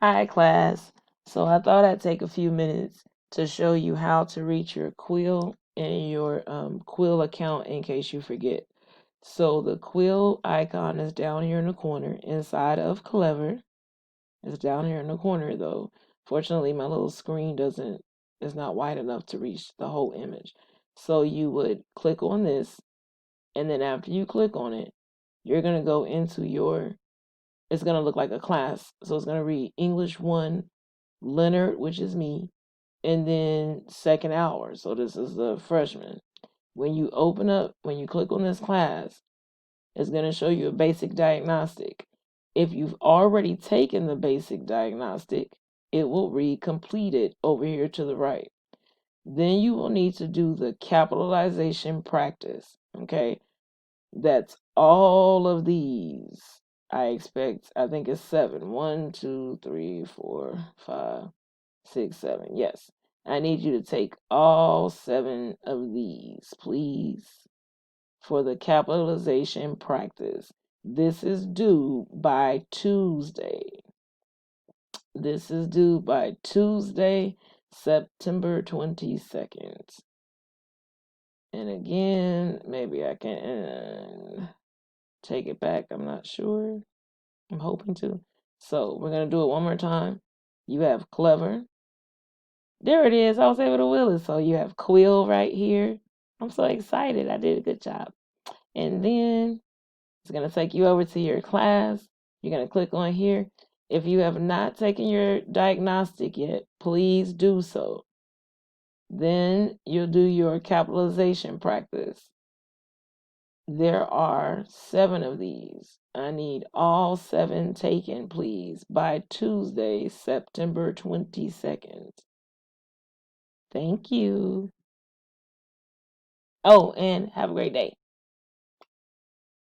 Hi, class. So I thought I'd take a few minutes to show you how to reach your Quill and your Quill account in case you forget. So the Quill icon is down here in the corner inside of Clever. It's down here in the corner though. Fortunately, my little screen doesn't is not wide enough to reach the whole image. So you would click on this, and then after you click on it, you're gonna go into your it's going to look like a class. So it's going to read English 1, Leonard, which is me, and then second hour. So this is the freshman. When you click on this class, it's going to show you a basic diagnostic. If you've already taken the basic diagnostic, it will read completed over here to the right. Then you will need to do the capitalization practice. Okay. That's all of these. I think it's seven. 1, 2, 3, 4, 5, 6, 7. Yes. I need you to take all 7 of these, please, for the capitalization practice. This is due by Tuesday. This is due by Tuesday, September 22nd. And again, maybe I can take it back. I'm not sure. I'm hoping to. So we're gonna do it one more time. You have Clever. There it is. I was able to will it. So you have Quill right here. I'm so excited. I did a good job. And then it's gonna take you over to your class. You're gonna click on here. If you have not taken your diagnostic yet, please do so. Then you'll do your capitalization practice. There are 7 of these. I need all 7 taken, please, by Tuesday, September 22nd. Thank you. Oh, and have a great day.